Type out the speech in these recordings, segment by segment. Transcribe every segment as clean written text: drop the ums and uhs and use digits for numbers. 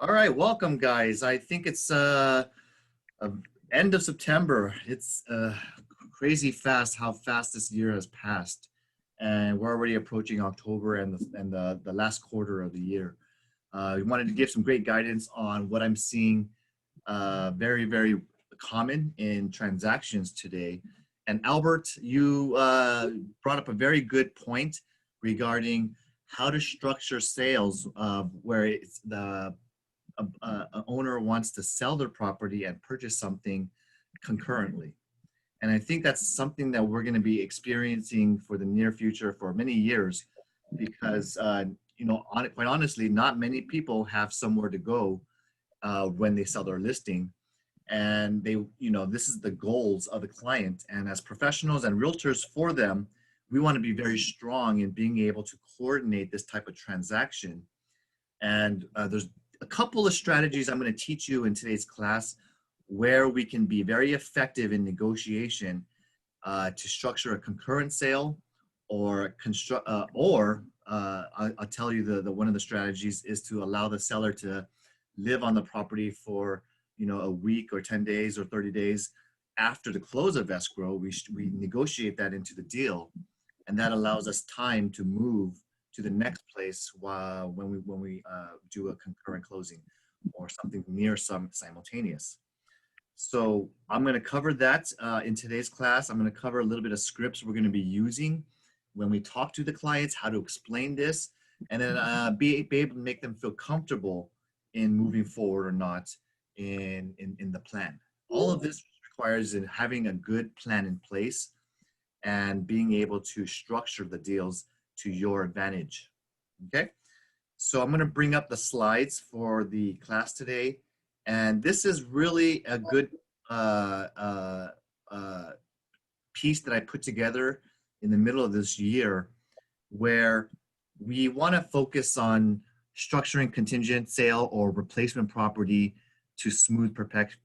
All right, welcome guys. I think it's end of September. It's crazy fast how fast this year has passed, and we're already approaching October and the last quarter of the year. We wanted to give some great guidance on what I'm seeing very common in transactions today. And Albert, you brought up a very good point regarding how to structure sales where it's an owner wants to sell their property and purchase something concurrently. And I think that's something that we're going to be experiencing for the near future for many years, because quite honestly, not many people have somewhere to go when they sell their listing. And this is the goals of the client. And as professionals and realtors for them, we want to be very strong in being able to coordinate this type of transaction. And there's a couple of strategies I'm going to teach you in today's class where we can be very effective in negotiation to structure a concurrent sale, or I'll tell you the one of the strategies is to allow the seller to live on the property for a week or 10 days or 30 days after the close of escrow. We negotiate that into the deal, and that allows us time to move to the next place when we do a concurrent closing or something near simultaneous. So I'm going to cover that in today's class. I'm going to cover a little bit of scripts we're going to be using when we talk to the clients, how to explain this, and then be able to make them feel comfortable in moving forward or not in the plan. All of this requires in having a good plan in place and being able to structure the deals to your advantage. Okay, so I'm going to bring up the slides for the class today, and this is really a good piece that I put together in the middle of this year, where we want to focus on structuring contingent sale or replacement property to smooth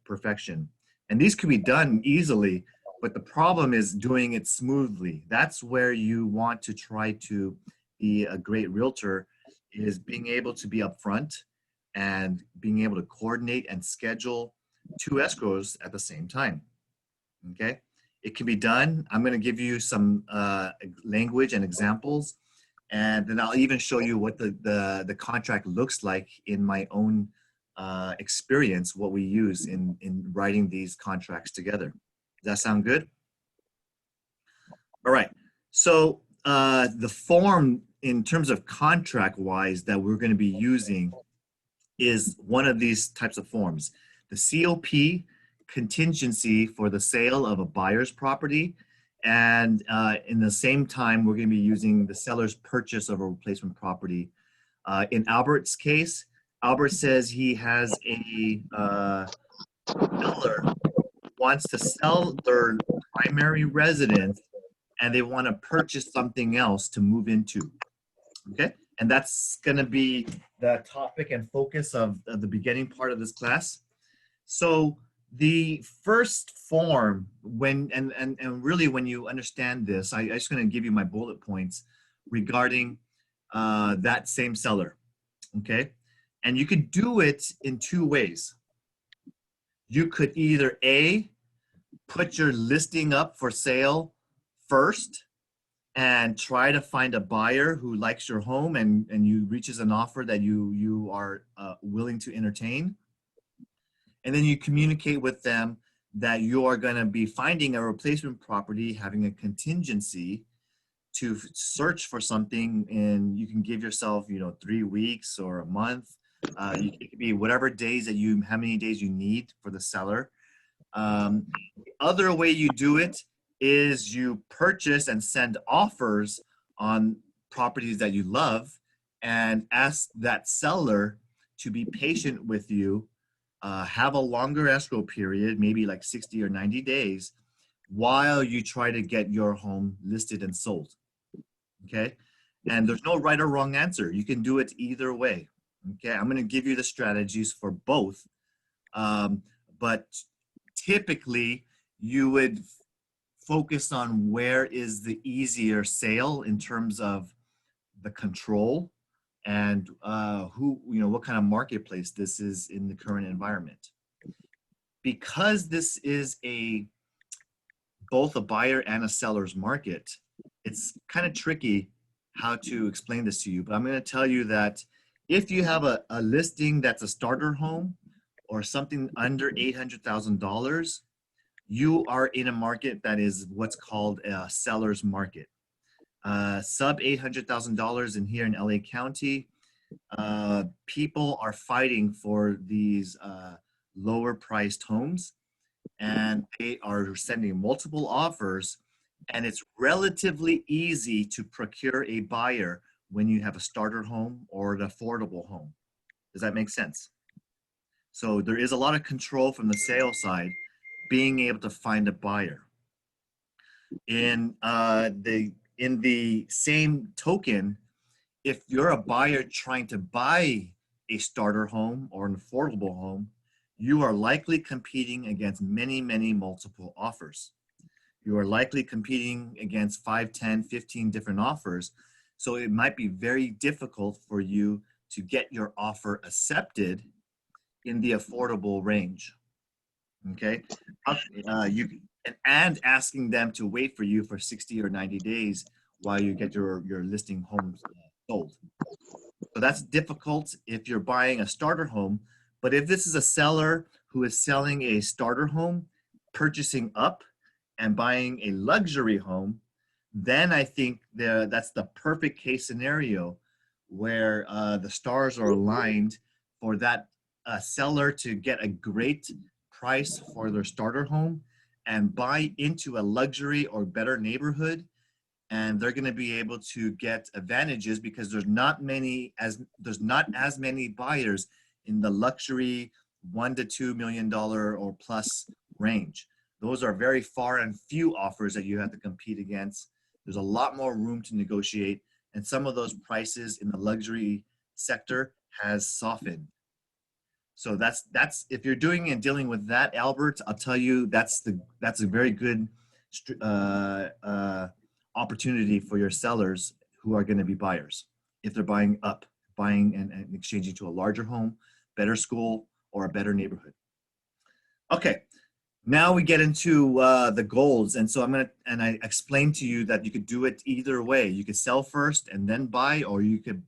perfection. And these could be done easily, but the problem is doing it smoothly. That's where you want to try to be a great realtor, is being able to be upfront and being able to coordinate and schedule two escrows at the same time. Okay, it can be done. I'm going to give you some language and examples, and then I'll even show you what the contract looks like in my own experience, what we use in writing these contracts together. Does that sound good? All right. So the form in terms of contract-wise that we're going to be using is one of these types of forms. The COP, contingency for the sale of a buyer's property, and in the same time, we're going to be using the seller's purchase of a replacement property. In Albert's case, Albert says he has a seller wants to sell their primary residence and they want to purchase something else to move into. Okay, and that's going to be the topic and focus of the beginning part of this class. So the first form, and really when you understand this, I'm just going to give you my bullet points regarding that same seller. Okay, and you could do it in two ways. You could either A, put your listing up for sale first and try to find a buyer who likes your home and you reaches an offer that you are willing to entertain. And then you communicate with them that you are going to be finding a replacement property, having a contingency to search for something, and you can give yourself 3 weeks or a month. It could be whatever days how many days you need for the seller. The other way you do it is you purchase and send offers on properties that you love and ask that seller to be patient with you, have a longer escrow period, maybe like 60 or 90 days, while you try to get your home listed and sold. Okay, and there's no right or wrong answer. You can do it either way. Okay, I'm going to give you the strategies for both, but typically you would focus on where is the easier sale in terms of the control and what kind of marketplace this is in the current environment. Because this is both a buyer and a seller's market, it's kind of tricky how to explain this to you, but I'm going to tell you that if you have a listing that's a starter home or something under $800,000, you are in a market that is what's called a seller's market. Sub $800,000 in here in LA County, people are fighting for these lower priced homes, and they are sending multiple offers, and it's relatively easy to procure a buyer when you have a starter home or an affordable home. Does that make sense? So there is a lot of control from the sales side, being able to find a buyer. In the same token, if you're a buyer trying to buy a starter home or an affordable home, you are likely competing against many, many multiple offers. You are likely competing against 5, 10, 15 different offers. So it might be very difficult for you to get your offer accepted in the affordable range. Okay, and asking them to wait for you for 60 or 90 days while you get your listing homes sold. So that's difficult if you're buying a starter home. But if this is a seller who is selling a starter home, purchasing up and buying a luxury home, then I think that's the perfect case scenario where the stars are aligned for that seller to get a great price for their starter home and buy into a luxury or better neighborhood, and they're going to be able to get advantages because there's not as many buyers in the luxury $1 to $2 million or plus range. Those are very far and few offers that you have to compete against. There's a lot more room to negotiate, and some of those prices in the luxury sector has softened. So that's if you're doing and dealing with that, Albert, I'll tell you that's a very good opportunity for your sellers who are going to be buyers if they're buying and exchanging to a larger home, better school, or a better neighborhood. Okay, now we get into the goals, and so I explained to you that you could do it either way. You could sell first and then buy, or you could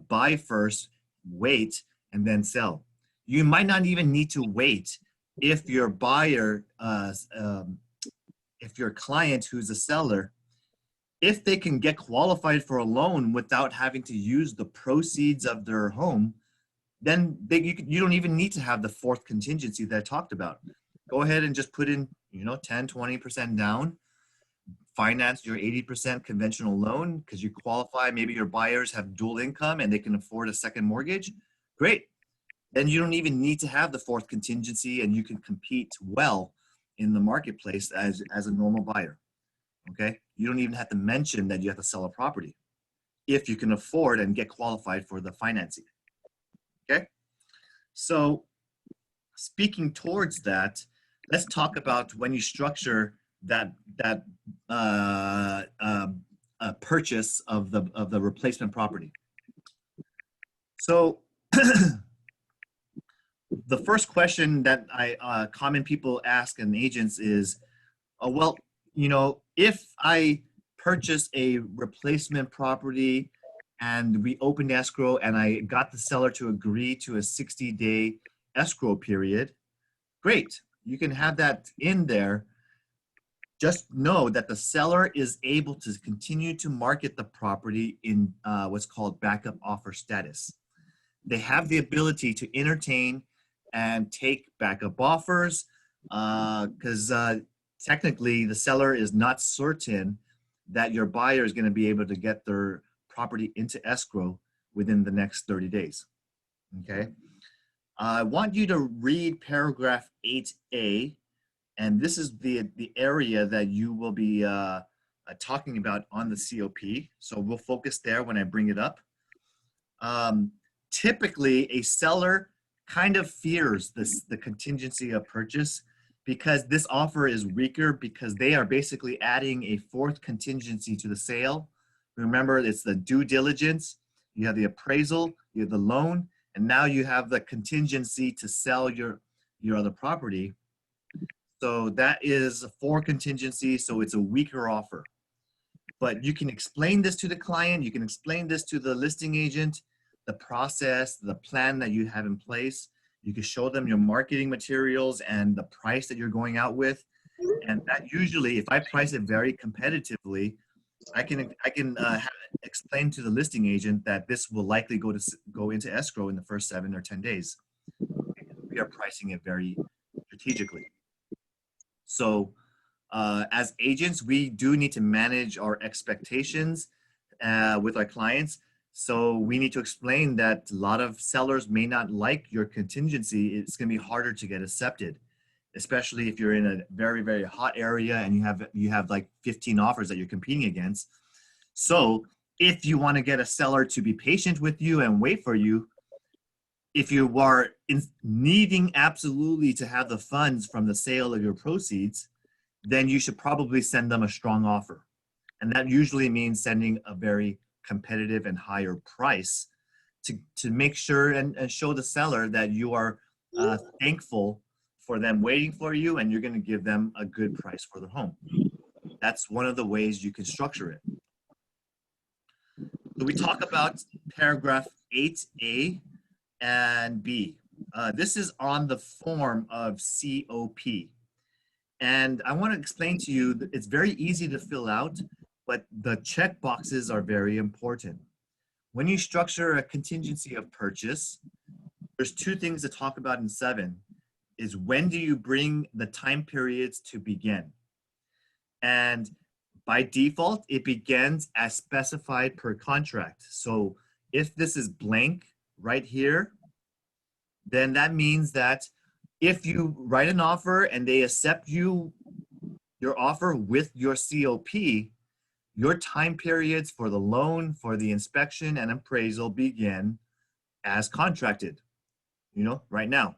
buy first, wait, and then sell. You might not even need to wait if your buyer, if your client who's a seller, if they can get qualified for a loan without having to use the proceeds of their home, then you don't even need to have the fourth contingency that I talked about. Go ahead and just put in 10, 20% down, finance your 80% conventional loan because you qualify. Maybe your buyers have dual income and they can afford a second mortgage. Great. Then you don't even need to have the fourth contingency, and you can compete well in the marketplace as a normal buyer. Okay, you don't even have to mention that you have to sell a property if you can afford and get qualified for the financing. Okay, so speaking towards that, let's talk about when you structure that purchase of the replacement property. So the first question that common people ask and agents is, well, if I purchase a replacement property and we opened escrow and I got the seller to agree to a 60-day escrow period, great. You can have that in there. Just know that the seller is able to continue to market the property in what's called backup offer status. They have the ability to entertain and take backup offers because technically the seller is not certain that your buyer is going to be able to get their property into escrow within the next 30 days. Okay. I want you to read paragraph 8A, and this is the area that you will be talking about on the COP. So we'll focus there when I bring it up. Typically, a seller kind of fears the contingency of purchase because this offer is weaker because they are basically adding a fourth contingency to the sale. Remember, it's the due diligence. you have the appraisal, you have the loan, and now you have the contingency to sell your other property. So that is 4 contingencies, so it's a weaker offer. But you can explain this to the client, you can explain this to the listing agent, the process, the plan that you have in place. You can show them your marketing materials and the price that you're going out with. And that usually, if I price it very competitively, I can explain to the listing agent that this will likely go into escrow in the first 7 or 10 days. We are pricing it very strategically. So as agents, we do need to manage our expectations with our clients. So we need to explain that a lot of sellers may not like your contingency. It's going to be harder to get accepted, especially if you're in a very, very hot area and you have like 15 offers that you're competing against. So if you want to get a seller to be patient with you and wait for you, if you are needing absolutely to have the funds from the sale of your proceeds, then you should probably send them a strong offer. And that usually means sending a very competitive and higher price to make sure and show the seller that you are thankful for them waiting for you and you're going to give them a good price for their home. That's one of the ways you can structure it. So we talk about paragraph 8A and B. This is on the form of COP. And I want to explain to you that it's very easy to fill out, but the check boxes are very important. When you structure a contingency of purchase, there's 2 things to talk about in 7, is when do you bring the time periods to begin? And by default, it begins as specified per contract. So if this is blank right here, then that means that if you write an offer and they accept your offer with your COP, your time periods for the loan, for the inspection and appraisal begin as contracted, right now.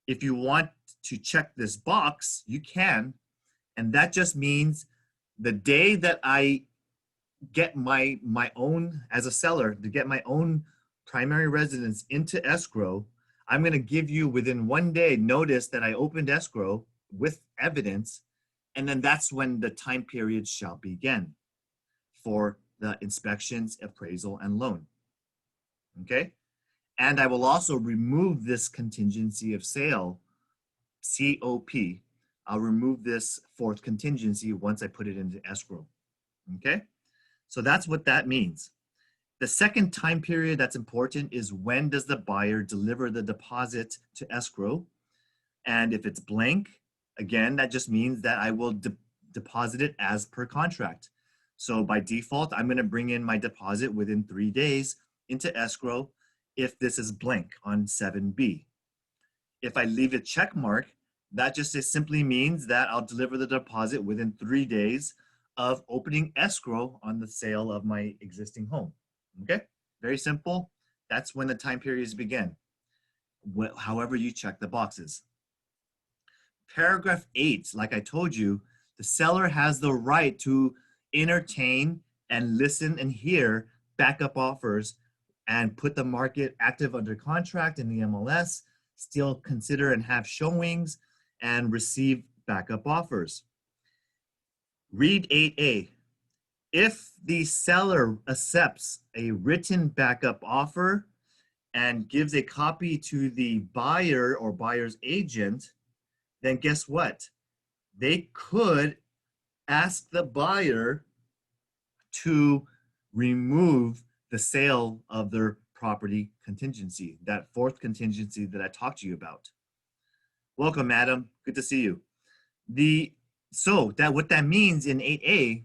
If you want to check this box, you can, and that just means the day that I get my own, as a seller, to get my own primary residence into escrow, I'm going to give you within 1 day notice that I opened escrow with evidence, and then that's when the time period shall begin for the inspections, appraisal, and loan. Okay? And I will also remove this contingency of sale, COP. I'll remove this 4th contingency once I put it into escrow. Okay? So that's what that means. The second time period that's important is when does the buyer deliver the deposit to escrow? And if it's blank, again, that just means that I will deposit it as per contract. So by default, I'm going to bring in my deposit within 3 days into escrow if this is blank on 7B. If I leave a check mark, that just simply means that I'll deliver the deposit within 3 days of opening escrow on the sale of my existing home. Okay, very simple. That's when the time periods begin, however you check the boxes. Paragraph 8, like I told you, the seller has the right to entertain and listen and hear backup offers and put the market active under contract in the MLS, still consider and have showings and receive backup offers. Read 8A. If the seller accepts a written backup offer and gives a copy to the buyer or buyer's agent, then guess what? They could ask the buyer to remove the sale of their property contingency, that 4th contingency that I talked to you about. Welcome, Adam. Good to see you. So what that means in 8A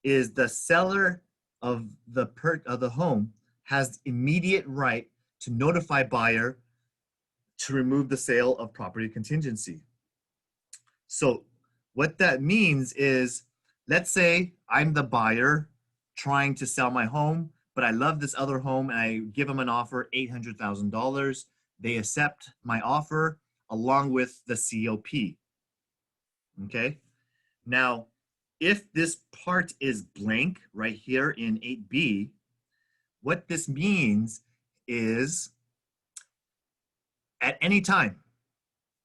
is the seller of the home has immediate right to notify buyer to remove the sale of property contingency. So what that means is, let's say I'm the buyer trying to sell my home, but I love this other home and I give them an offer, $800,000. They accept my offer along with the COP. Okay. Now, if this part is blank right here in 8B, What this means is at any time,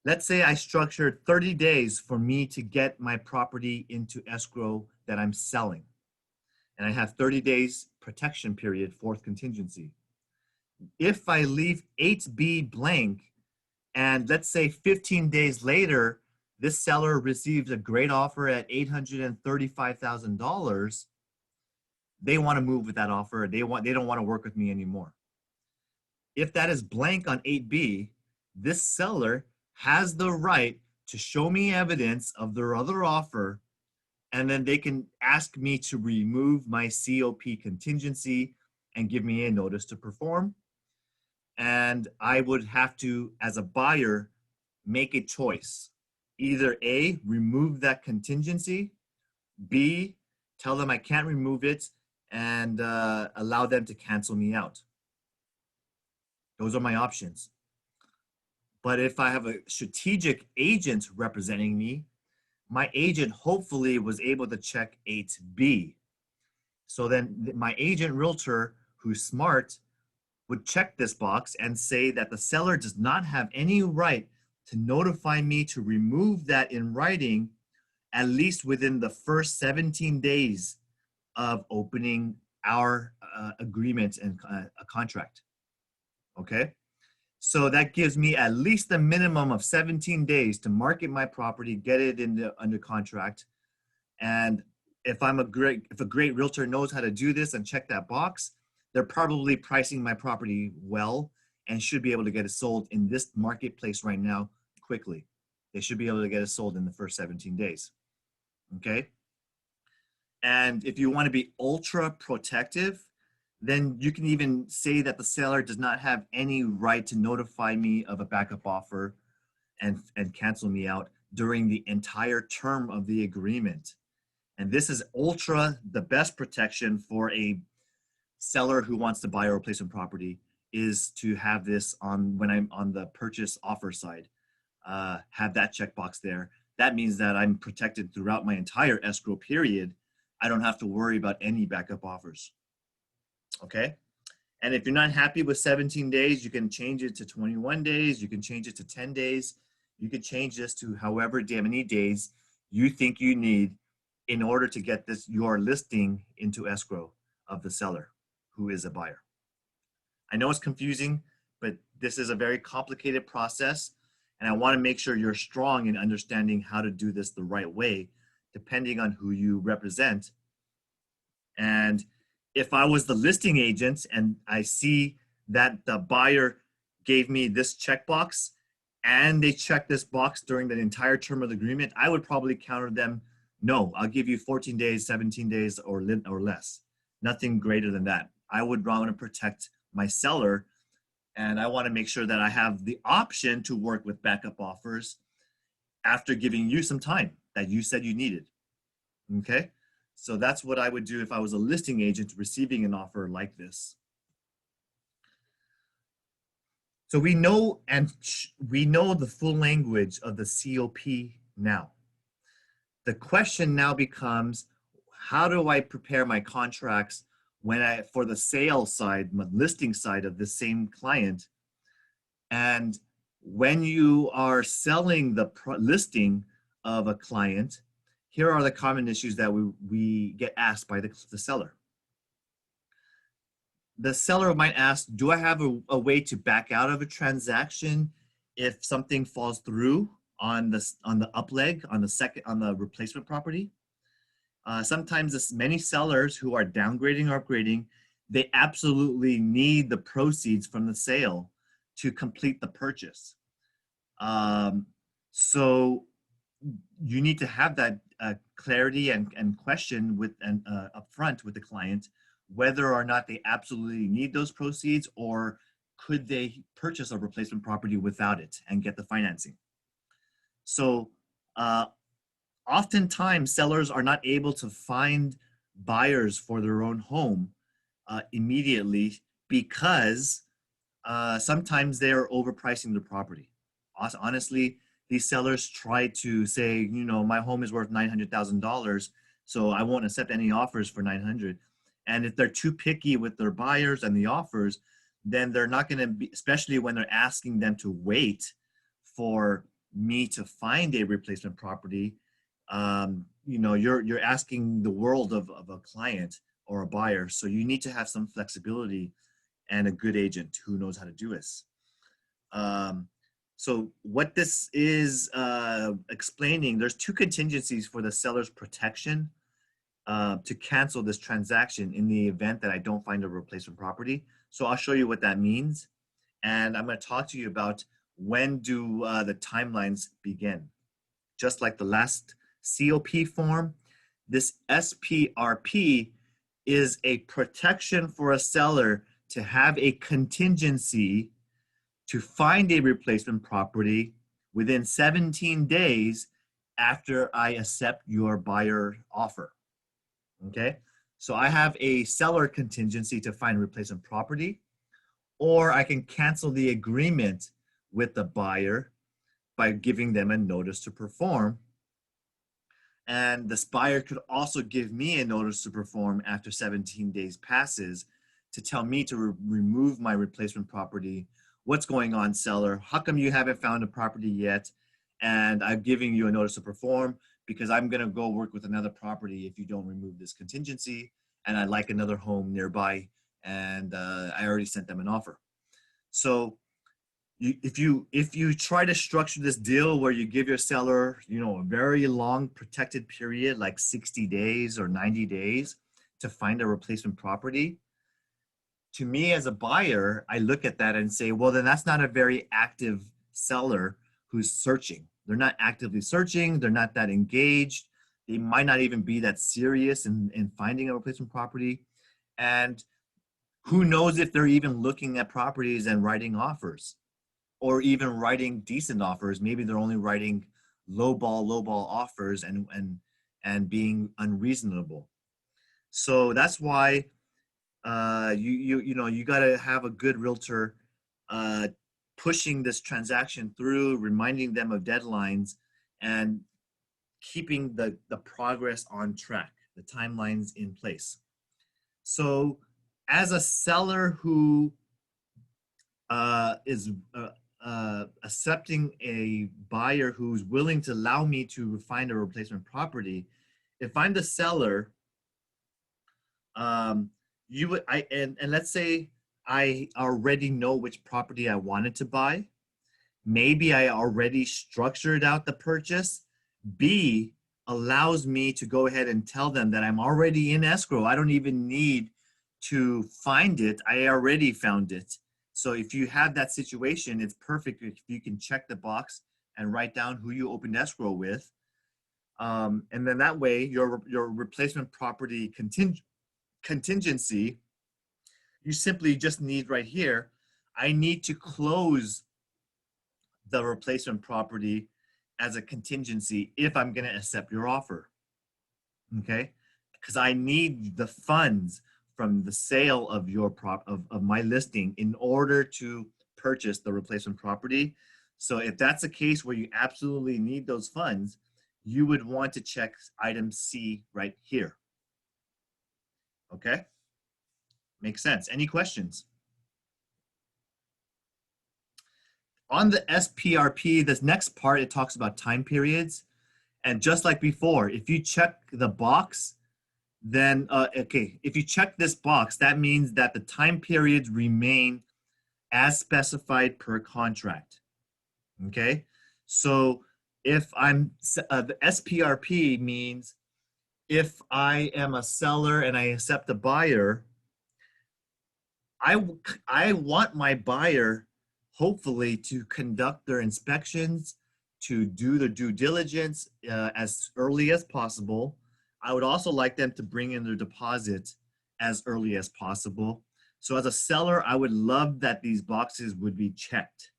let's say I structured 30 days for me to get my property into escrow that I'm selling. And I have 30 days protection period, fourth contingency. If I leave 8B blank, and let's say 15 days later, this seller receives a great offer at $835,000, they want to move with that offer. They don't want to work with me anymore. If that is blank on 8B, this seller has the right to show me evidence of their other offer, and then they can ask me to remove my COP contingency and give me a notice to perform. And I would have to, as a buyer, make a choice. Either A, remove that contingency, B, tell them I can't remove it and allow them to cancel me out. Those are my options. But if I have a strategic agent representing me, my agent hopefully was able to check 8B. So then my agent realtor, who's smart, would check this box and say that the seller does not have any right to notify me to remove that in writing, at least within the first 17 days of opening our agreement and a contract. Okay? So that gives me at least a minimum of 17 days to market my property, get it under contract. And if a great realtor knows how to do this and check that box, they're probably pricing my property well and should be able to get it sold in this marketplace right now quickly. They should be able to get it sold in the first 17 days. Okay? And if you want to be ultra protective, then you can even say that the seller does not have any right to notify me of a backup offer and cancel me out during the entire term of the agreement. And this is the best protection for a seller who wants to buy a replacement property, is to have this on when I'm on the purchase offer side, have that checkbox there. That means that I'm protected throughout my entire escrow period. I don't have to worry about any backup offers. Okay? And if you're not happy with 17 days, you can change it to 21 days. You can change it to 10 days. You can change this to however many days you think you need in order to get your listing into escrow of the seller who is a buyer. I know it's confusing, but this is a very complicated process, and I want to make sure you're strong in understanding how to do this the right way, depending on who you represent. And if I was the listing agent and I see that the buyer gave me this checkbox and they checked this box during the entire term of the agreement, I would probably counter them, no, I'll give you 14 days, 17 days or less. Nothing greater than that. I would want to protect my seller, and I want to make sure that I have the option to work with backup offers after giving you some time that you said you needed. Okay? So that's what I would do if I was a listing agent receiving an offer like this. So we know the full language of the COP now. The question now becomes, how do I prepare my contracts for the sales side, my listing side of the same client? And when you are selling the listing of a client, here are the common issues that we get asked by the seller. The seller might ask, do I have a way to back out of a transaction if something falls through on the up leg, on the replacement property? Sometimes many sellers who are downgrading or upgrading, they absolutely need the proceeds from the sale to complete the purchase. So you need to have that clarity and question upfront with the client whether or not they absolutely need those proceeds, or could they purchase a replacement property without it and get the financing. So oftentimes sellers are not able to find buyers for their own home immediately because sometimes they're overpricing the property. Honestly, these sellers try to say, my home is worth $900,000, so I won't accept any offers for $900,000. And if they're too picky with their buyers and the offers, then they're not going to be, especially when they're asking them to wait for me to find a replacement property. You know, you're asking the world of a client or a buyer. So you need to have some flexibility and a good agent who knows how to do this. So what this is explaining, there's two contingencies for the seller's protection to cancel this transaction in the event that I don't find a replacement property. So I'll show you what that means. And I'm going to talk to you about when do the timelines begin. Just like the last COP form, this SPRP is a protection for a seller to have a contingency to find a replacement property within 17 days after I accept your buyer offer. Okay, so I have a seller contingency to find replacement property, or I can cancel the agreement with the buyer by giving them a notice to perform. And this buyer could also give me a notice to perform after 17 days passes to tell me to remove my replacement property. What's going on, seller? How come you haven't found a property yet? And I'm giving you a notice to perform because I'm going to go work with another property if you don't remove this contingency. And I like another home nearby, and I already sent them an offer. So if you try to structure this deal where you give your seller, you know, a very long protected period, like 60 days or 90 days to find a replacement property, to me as a buyer, I look at that and say, well, then that's not a very active seller who's searching. They're not actively searching. They're not that engaged. They might not even be that serious in finding a replacement property. And who knows if they're even looking at properties and writing offers, or even writing decent offers. Maybe they're only writing lowball offers and being unreasonable. So that's why you got to have a good realtor pushing this transaction through, reminding them of deadlines, and keeping the progress on track, the timelines in place. So as a seller who is accepting a buyer who's willing to allow me to find a replacement property, if I'm the seller, and let's say I already know which property I wanted to buy. Maybe I already structured out the purchase. B allows me to go ahead and tell them that I'm already in escrow. I don't even need to find it. I already found it. So if you have that situation, it's perfect if you can check the box and write down who you opened escrow with. And then that way your replacement property contingency, you simply just need right here, I need to close the replacement property as a contingency if I'm going to accept your offer. Okay, because I need the funds from the sale of your of my listing in order to purchase the replacement property. So if that's a case where you absolutely need those funds, you would want to check item C right here. Okay, makes sense. Any questions? On the SPRP, this next part, it talks about time periods. And just like before, if you check the box, then, okay, if you check this box, that means that the time periods remain as specified per contract. Okay, so if I'm, the SPRP means if I am a seller and I accept a buyer, I want my buyer hopefully to conduct their inspections, to do their due diligence as early as possible. I would also like them to bring in their deposit as early as possible. So as a seller, I would love that these boxes would be checked,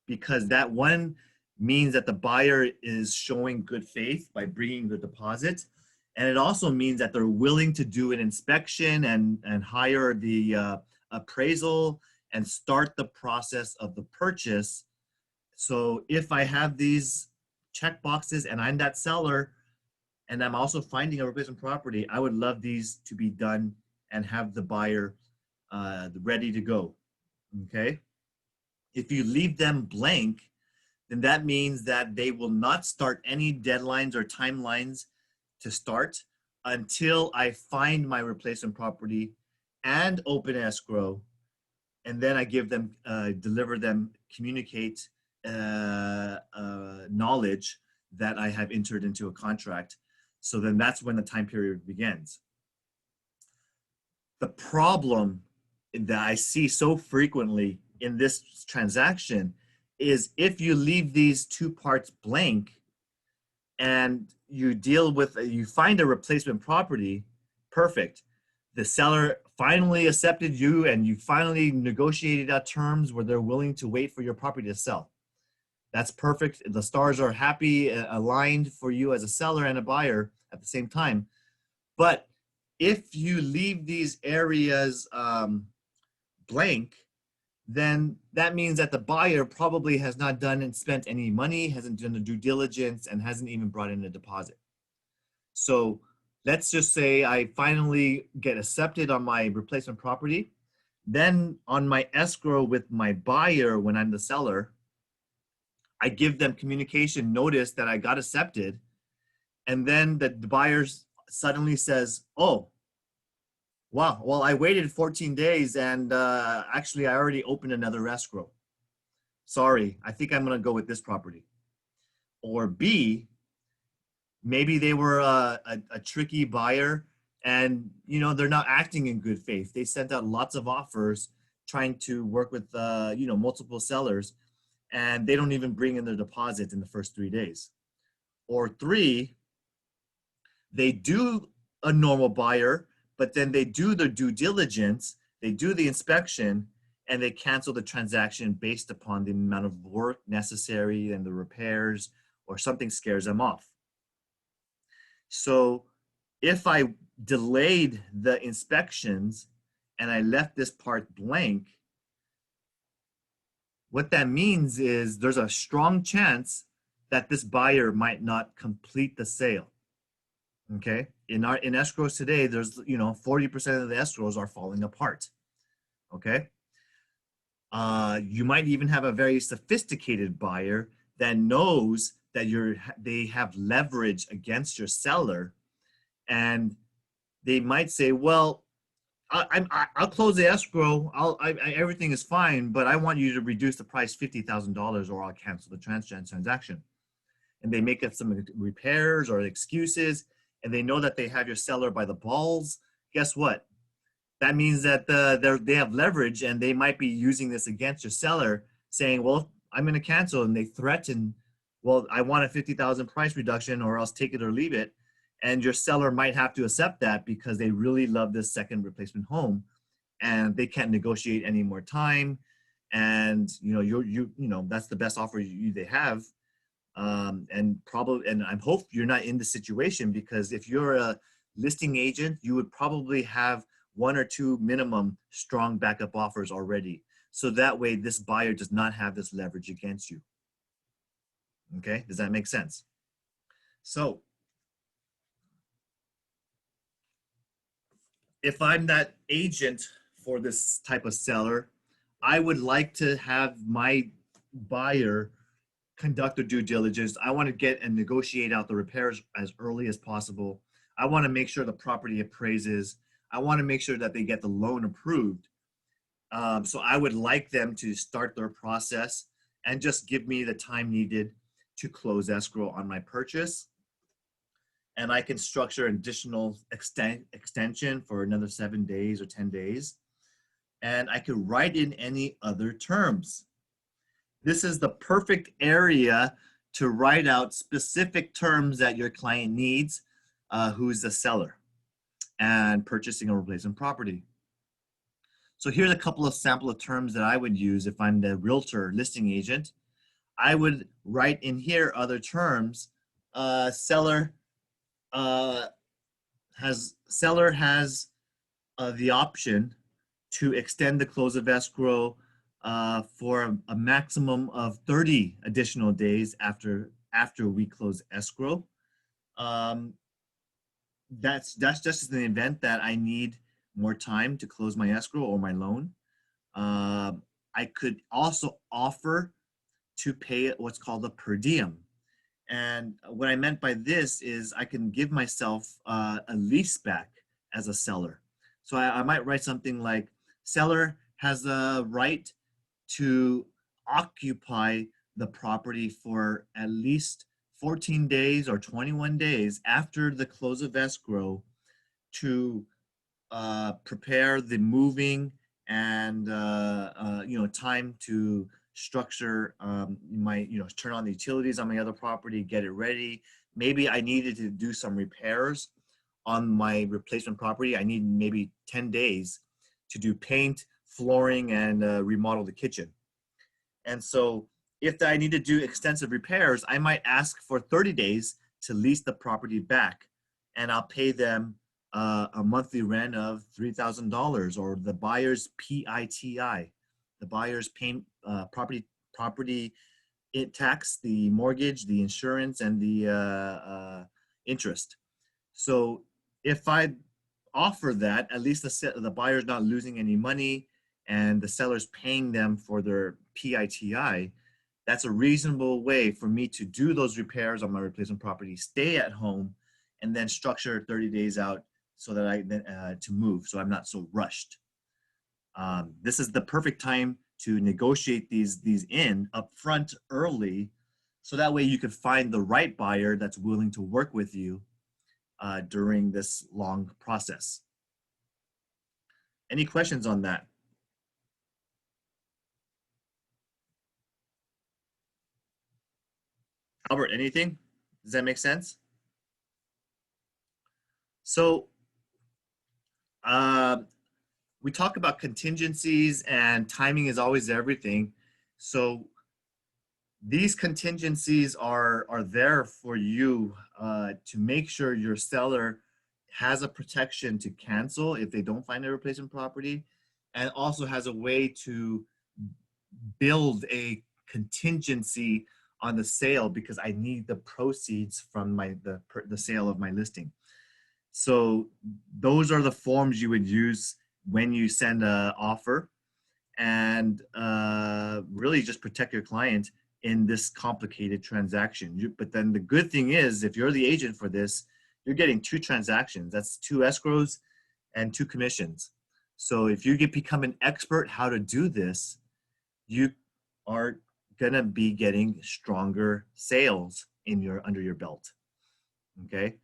because that one means that the buyer is showing good faith by bringing the deposit. And it also means that they're willing to do an inspection and hire the appraisal and start the process of the purchase. So if I have these check boxes and I'm that seller and I'm also finding a replacement property, I would love these to be done and have the buyer ready to go, okay? If you leave them blank, then that means that they will not start any deadlines or timelines to start until I find my replacement property and open escrow, and then I give them, deliver them, communicate knowledge that I have entered into a contract. So then that's when the time period begins. The problem that I see so frequently in this transaction is if you leave these two parts blank and you deal with, you find a replacement property, perfect. The seller finally accepted you and you finally negotiated out terms where they're willing to wait for your property to sell. That's perfect. The stars are happy, aligned for you as a seller and a buyer at the same time. But if you leave these areas blank, then that means that the buyer probably has not done and spent any money, hasn't done the due diligence, and hasn't even brought in a deposit. So let's just say I finally get accepted on my replacement property. Then on my escrow with my buyer, when I'm the seller, I give them communication notice that I got accepted. And then the buyer suddenly says, oh, wow, well, I waited 14 days and actually I already opened another escrow. Sorry, I think I'm gonna go with this property. Or B, maybe they were a tricky buyer and they're not acting in good faith. They sent out lots of offers trying to work with multiple sellers, and they don't even bring in their deposit in the first 3 days. Or 3, they do a normal buyer, but then they do their due diligence, they do the inspection, and they cancel the transaction based upon the amount of work necessary and the repairs, or something scares them off. So if I delayed the inspections and I left this part blank, what that means is there's a strong chance that this buyer might not complete the sale. Okay, in escrows today, there's 40% of the escrows are falling apart. Okay, you might even have a very sophisticated buyer that knows that they have leverage against your seller, and they might say, well, I'll close the escrow. Everything is fine, but I want you to reduce the price $50,000 or I'll cancel the transaction. And they make up some repairs or excuses, and they know that they have your seller by the balls. Guess what? That means that they have leverage, and they might be using this against your seller, saying, well, I'm going to cancel, and they threaten, well, I want a $50,000 price reduction or else take it or leave it. And your seller might have to accept that because they really love this second replacement home, and they can't negotiate any more time. And that's the best offer they have. And I hope you're not in the situation, because if you're a listing agent, you would probably have 1 or 2 minimum strong backup offers already. So that way this buyer does not have this leverage against you. Okay, does that make sense? So if I'm that agent for this type of seller, I would like to have my buyer conduct their due diligence. I want to get and negotiate out the repairs as early as possible. I want to make sure the property appraises. I want to make sure that they get the loan approved. So I would like them to start their process and just give me the time needed to close escrow on my purchase. And I can structure an additional extension for another 7 days or 10 days. And I could write in any other terms. This is the perfect area to write out specific terms that your client needs, who's the seller and purchasing a replacement property. So here's a couple of sample of terms that I would use if I'm the realtor listing agent. I would write in here other terms. Seller has the option to extend the close of escrow for a maximum of 30 additional days after we close escrow. That's just in the event that I need more time to close my escrow or my loan. I could also offer to pay what's called a per diem. And what I meant by this is I can give myself a lease back as a seller. So I might write something like, seller has a right to occupy the property for at least 14 days or 21 days after the close of escrow to prepare the moving and time to structure turn on the utilities on my other property, get it ready. Maybe I needed to do some repairs on my replacement property. I need maybe 10 days to do paint, flooring, and remodel the kitchen. And so if I need to do extensive repairs, I might ask for 30 days to lease the property back, and I'll pay them a monthly rent of $3,000, or the buyer's PITI, the buyer's property tax, the mortgage, the insurance, and the interest. So if I offer that, at least the buyer's not losing any money and the seller's paying them for their PITI. That's a reasonable way for me to do those repairs on my replacement property, stay at home, and then structure 30 days out so that I then to move, so I'm not so rushed. This is the perfect time to negotiate these in up front early, so that way you could find the right buyer that's willing to work with you during this long process. Any questions on that? Albert, anything? Does that make sense? So we talk about contingencies, and timing is always everything. So these contingencies are there for you to make sure your seller has a protection to cancel if they don't find a replacement property, and also has a way to build a contingency on the sale because I need the proceeds from the sale of my listing. So those are the forms you would use when you send an offer, and really just protect your client in this complicated transaction. But then the good thing is, if you're the agent for this, you're getting 2 transactions. That's 2 escrows and 2 commissions. So if you become an expert how to do this, you are gonna be getting stronger sales under your belt. Okay,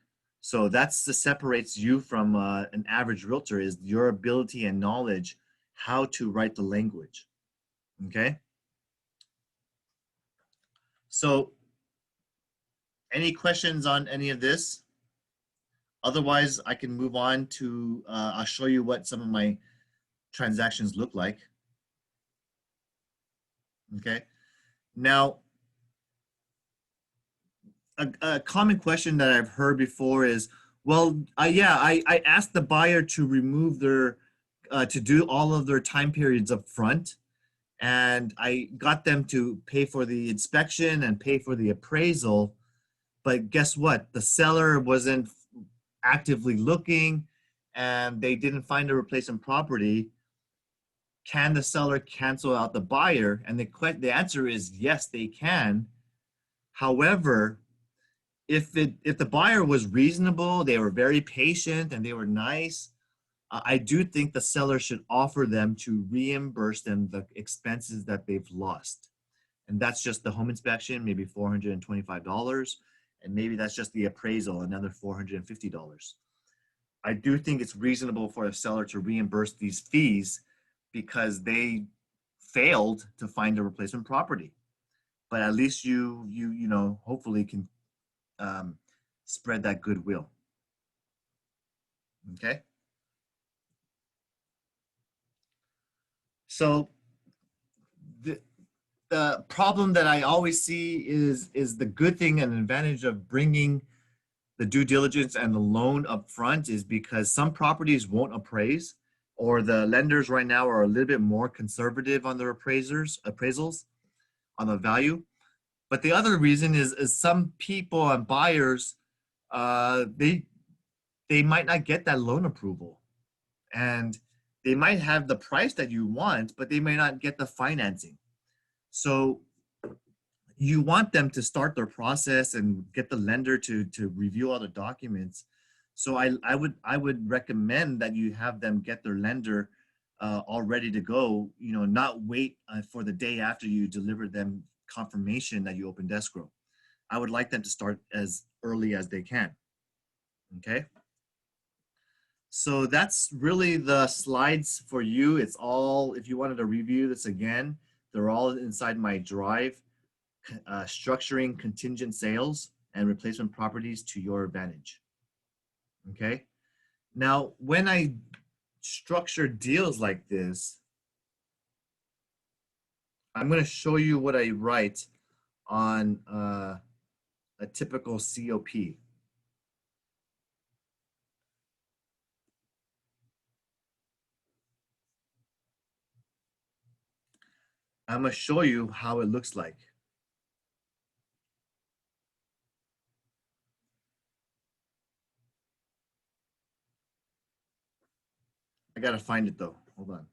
so that's what separates you from an average realtor, is your ability and knowledge how to write the language. Okay, so any questions on any of this? Otherwise, I can move on to I'll show you what some of my transactions look like. Okay, now a common question that I've heard before is, well, I asked the buyer to remove their, to do all of their time periods up front, and I got them to pay for the inspection and pay for the appraisal, but guess what? The seller wasn't actively looking and they didn't find a replacement property. Can the seller cancel out the buyer? And the answer is yes, they can. However, if the buyer was reasonable, they were very patient and they were nice, I do think the seller should offer them to reimburse them the expenses that they've lost. And that's just the home inspection, maybe $425, and maybe that's just the appraisal, another $450. I do think it's reasonable for a seller to reimburse these fees because they failed to find a replacement property. But at least you hopefully can spread that goodwill. Okay. So the problem that I always see is the good thing and advantage of bringing the due diligence and the loan up front is because some properties won't appraise, or the lenders right now are a little bit more conservative on their appraisals on the value. But the other reason is some people and buyers, they might not get that loan approval. and they might have the price that you want, but they may not get the financing. So you want them to start their process and get the lender to review all the documents. So I would recommend that you have them get their lender all ready to go, you know, not wait for the day after you deliver them confirmation that you opened escrow. I would like them to start as early as they can. Okay. So that's really the slides for you. It's all, if you wanted to review this again, they're all inside my drive, structuring contingent sales and replacement properties to your advantage. Okay. Now, when I structure deals like this, I'm going to show you what I write on a typical COP. I'm going to show you how it looks like. I got to find it though. Hold on.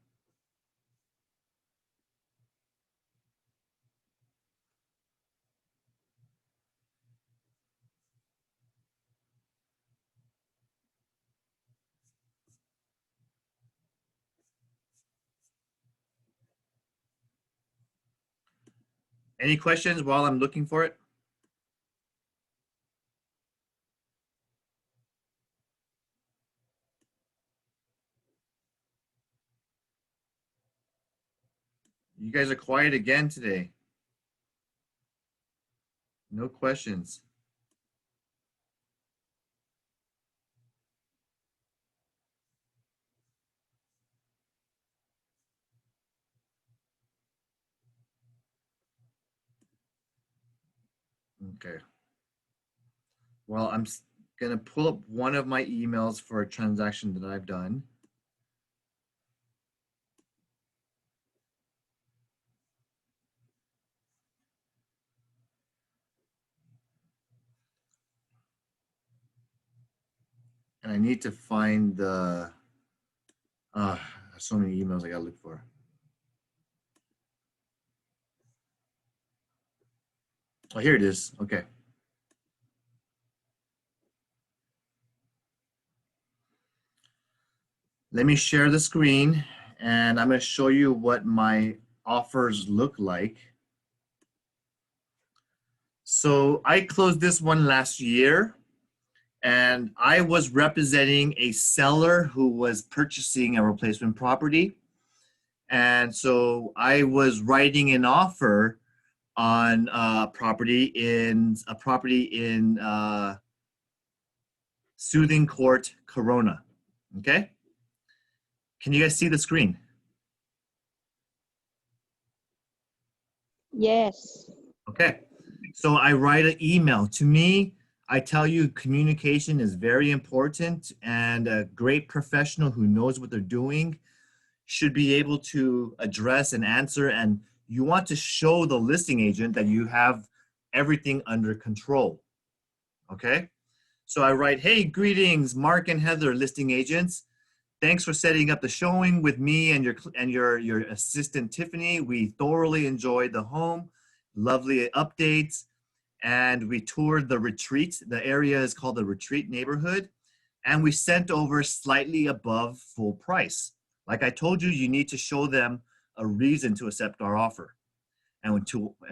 Any questions while I'm looking for it? You guys are quiet again today. No questions. Okay. Well, I'm going to pull up one of my emails for a transaction that I've done. And I need to find the, so many emails I got to look for. Oh, here it is. Okay. Let me share the screen and I'm going to show you what my offers look like. So I closed this one last year and I was representing a seller who was purchasing a replacement property. And so I was writing an offer on a property in Soothing Court, Corona. Okay. Can you guys see the screen? Yes. Okay. So I write an email. To me, I tell you communication is very important, and a great professional who knows what they're doing should be able to address and answer, and you want to show the listing agent that you have everything under control. Okay? So I write, hey, greetings, Mark and Heather, listing agents. Thanks for setting up the showing with me and your assistant Tiffany. We thoroughly enjoyed the home, lovely updates, and we toured the retreat. The area is called the Retreat neighborhood, and we sent over slightly above full price. Like I told you, you need to show them a reason to accept our offer. And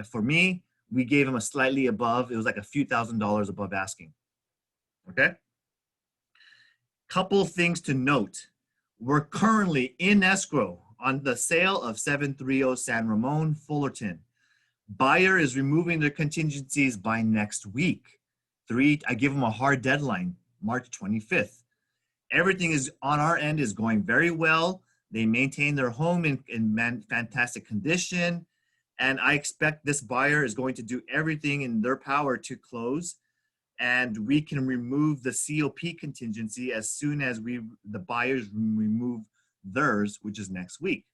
for me, we gave them a slightly above. It was like a few $1,000s above asking. Okay. Couple things to note. We're currently in escrow on the sale of 730 San Ramon, Fullerton. Buyer is removing their contingencies by next week. I give them a hard deadline, March 25th. Everything is on our end is going very well. They maintain their home in fantastic condition. And I expect this buyer is going to do everything in their power to close. And we can remove the COP contingency as soon as the buyers remove theirs, which is next week.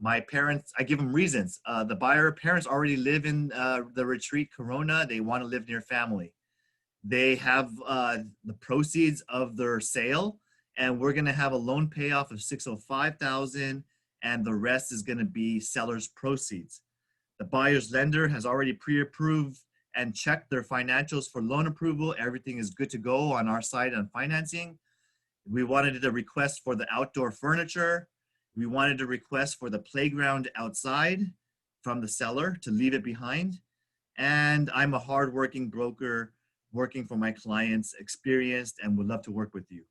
My parents, I give them reasons. The buyer parents already live in the Retreat Corona. They want to live near family. They have the proceeds of their sale, and we're going to have a loan payoff of 605,000, and the rest is going to be seller's proceeds. The buyer's lender has already pre-approved and checked their financials for loan approval. Everything is good to go on our side on financing. We wanted a request for the outdoor furniture. We wanted a request for the playground outside from the seller to leave it behind. And I'm a hardworking broker working for my clients, experienced, and would love to work with you.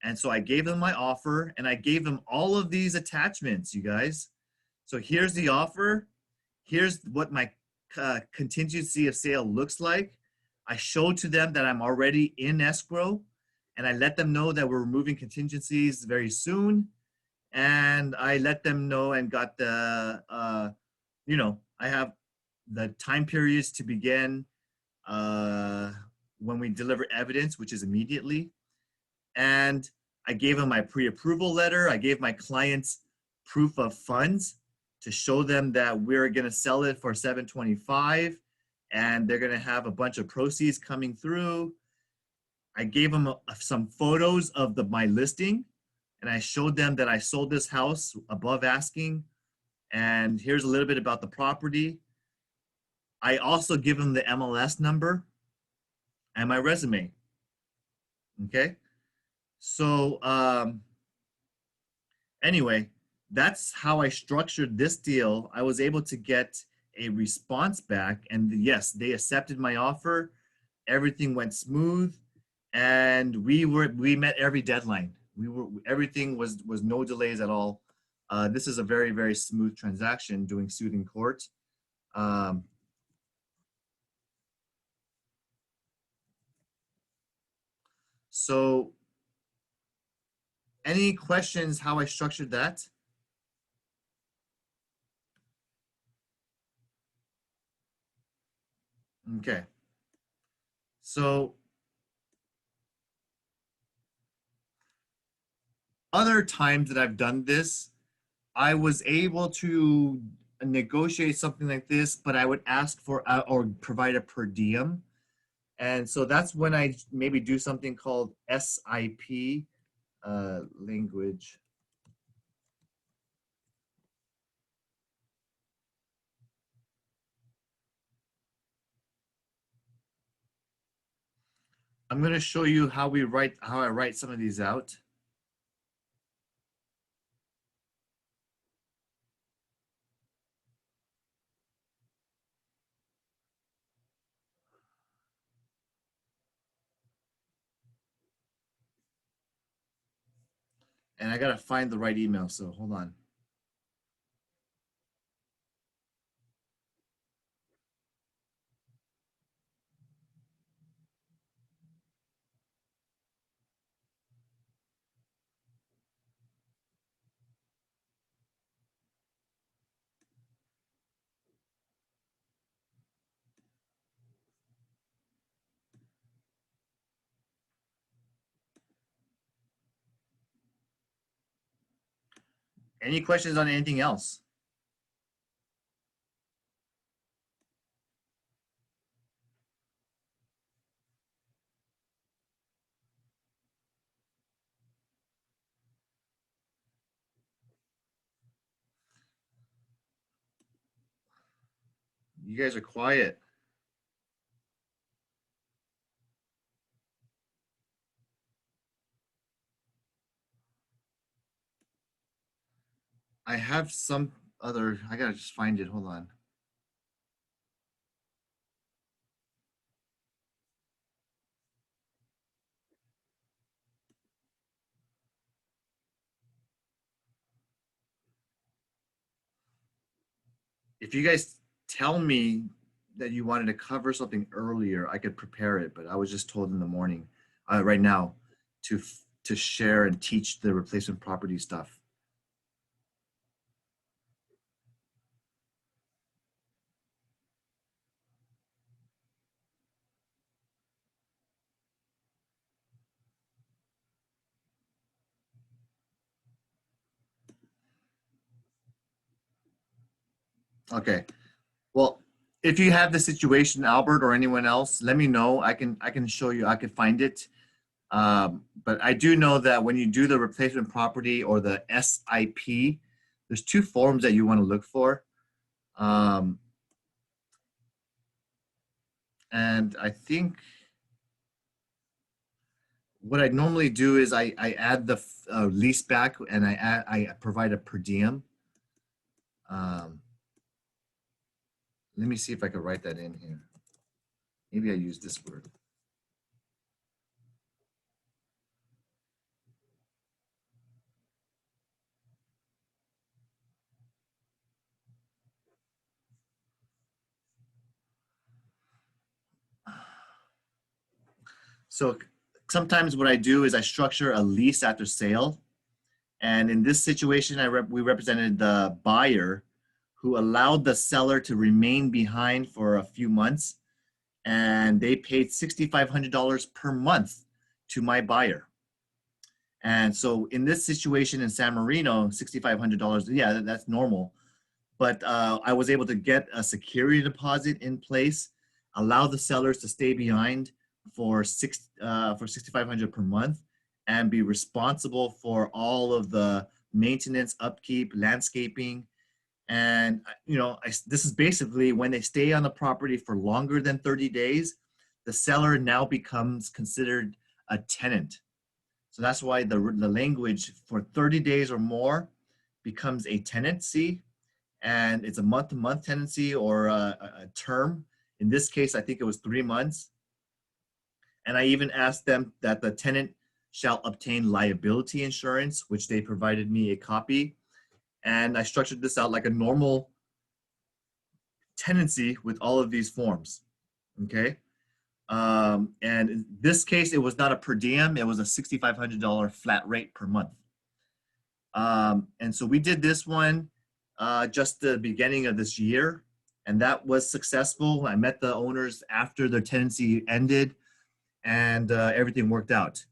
And so I gave them my offer, and I gave them all of these attachments, you guys. So here's the offer. Here's what my contingency of sale looks like. I showed to them that I'm already in escrow, and I let them know that we're removing contingencies very soon. And I let them know and got the, I have the time periods to begin when we deliver evidence, which is immediately. And I gave them my pre-approval letter. I gave my clients proof of funds to show them that we're going to sell it for $725 and they're going to have a bunch of proceeds coming through. I gave them some photos of my listing, and I showed them that I sold this house above asking, and here's a little bit about the property. I also give them the MLS number and my resume. Okay, so anyway, that's how I structured this deal. I was able to get a response back, and yes, they accepted my offer. Everything went smooth, and we met every deadline. Everything was no delays at all. This is a very, very smooth transaction doing suit in court. So any questions how I structured that? Okay. So other times that I've done this, I was able to negotiate something like this, but I would ask for or provide a per diem. And so that's when I maybe do something called SIP, language. I'm going to show you how I write some of these out. And I got to find the right email, so hold on. Any questions on anything else? You guys are quiet. I have some other, I gotta just find it, hold on. If you guys tell me that you wanted to cover something earlier, I could prepare it, but I was just told in the morning, right now, to share and teach the replacement property stuff. Okay. Well, if you have the situation, Albert or anyone else, let me know. I can show you. I can find it. But I do know that when you do the replacement property or the SIP, there's two forms that you want to look for. And I think what I normally do is I add the lease back and I provide a per diem. Let me see if I can write that in here. Maybe I use this word. So sometimes what I do is I structure a lease after sale. And in this situation, we represented the buyer who allowed the seller to remain behind for a few months. And they paid $6,500 per month to my buyer. And so in this situation in San Marino, $6,500, yeah, that's normal. But I was able to get a security deposit in place, allow the sellers to stay behind for $6,500 per month, and be responsible for all of the maintenance, upkeep, landscaping. And this is basically when they stay on the property for longer than 30 days, the seller now becomes considered a tenant. So that's why the language for 30 days or more becomes a tenancy, and it's a month-to-month tenancy or a term. In this case, I think it was 3 months. And I even asked them that the tenant shall obtain liability insurance, which they provided me a copy. And I structured this out like a normal tenancy with all of these forms, okay? And in this case, it was not a per diem, it was a $6,500 flat rate per month. And so we did this one just the beginning of this year, and that was successful. I met the owners after their tenancy ended, and everything worked out.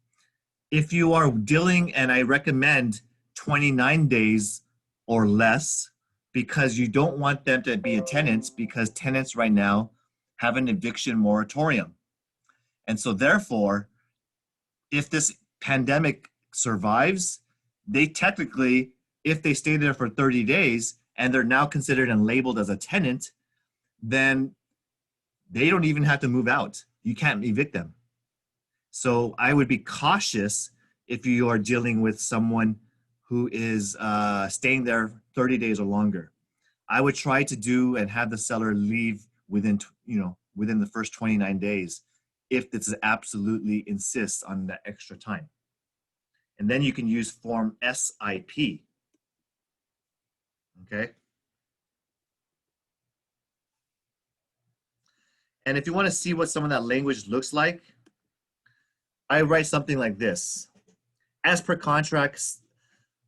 If you are dealing, and I recommend 29 days or less, because you don't want them to be a tenant, because tenants right now have an eviction moratorium. And so therefore, if this pandemic survives, they technically, if they stay there for 30 days and they're now considered and labeled as a tenant, then they don't even have to move out. You can't evict them. So I would be cautious if you are dealing with someone who is staying there 30 days or longer. I would try to do and have the seller leave within the first 29 days if this absolutely insists on that extra time. And then you can use form SIP. Okay. And if you want to see what some of that language looks like, I write something like this. As per contracts,